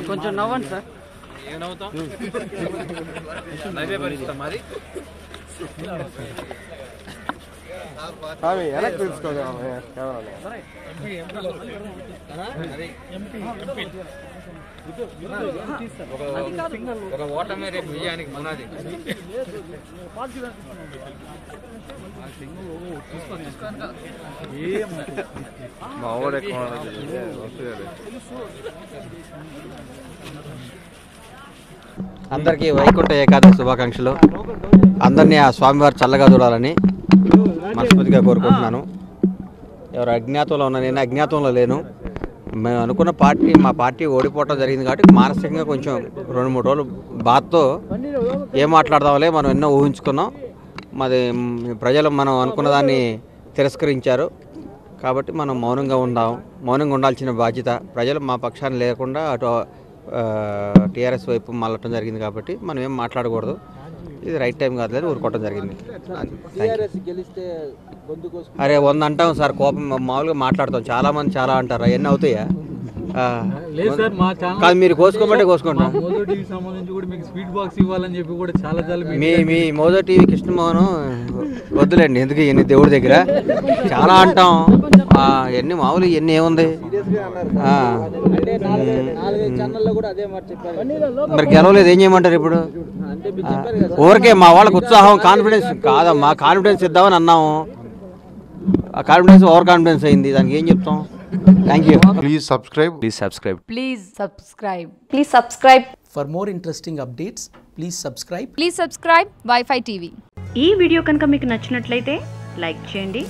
కొంచెం నవ్వండి సార్. ఏం నవ్వుతాం? నవ్వే పరిస్థితి మరి. ఒక ఓటమే రేపు విజయానికి పునాది. అందరికీ వైకుంఠ ఏకాదశి శుభాకాంక్షలు. అందరినీ ఆ స్వామివారు చల్లగా చూడాలని మనస్ఫూర్తిగా కోరుకుంటున్నాను. ఎవరు అజ్ఞాతంలో ఉన్నా, నేను అజ్ఞాతంలో లేను. మేము అనుకున్న మా పార్టీ ఓడిపోవటం జరిగింది కాబట్టి మానసికంగా కొంచెం 2-3 రోజులు బాధతో ఏం మాట్లాడదాంలే, మనం ఎన్నో ఊహించుకున్నాం. మాది ప్రజలు మనం అనుకున్న దాన్ని తిరస్కరించారు కాబట్టి మనం మౌనంగా ఉండాల్సిన బాధ్యత. ప్రజలు మా పక్షాన్ని లేకుండా అటు టీఆర్ఎస్ వైపు మళ్ళటం జరిగింది కాబట్టి మనం ఏం మాట్లాడకూడదు. ఇది రైట్ టైం కాదు, ఊరుకోవటం జరిగింది. అరే 100 అంటాం సార్, కోపం మామూలుగా మాట్లాడతాం. చాలామంది చాలా అంటారు, అవన్నీ అవుతాయా? కాదు, మీరు కోసుకోమంటే కోసుకుంటాం. మీ మోదో టీవీ కృష్ణమోహన్ వద్దులేండి, ఎందుకు ఇవన్నీ దేవుడి దగ్గర చాలా అంటాం. ఎన్ని మామూలు ఎన్ని ఏముంది. మరి గెలవలేదు, ఏం చేయమంటారు ఇప్పుడు? ఊరికే మా వాళ్ళకి ఉత్సాహం, కాన్ఫిడెన్స్ కాదమ్మా, కాన్ఫిడెన్స్ ఇద్దామని అన్నాము. ఆ కాన్ఫిడెన్స్ ఓవర్ కాన్ఫిడెన్స్ అయింది, దానికి ఏం చెప్తాం? Thank you. Please subscribe. For more interesting updates, please subscribe. Please subscribe Wi-Fi TV. ఈ వీడియో కనుక మీకు నచ్చినట్లయితే లైక్ చేయండి,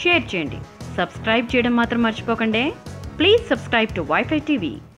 షేర్ చేయండి, సబ్స్క్రైబ్ చేయడం మాత్రం మర్చిపోకండి. Please subscribe to Wi-Fi TV.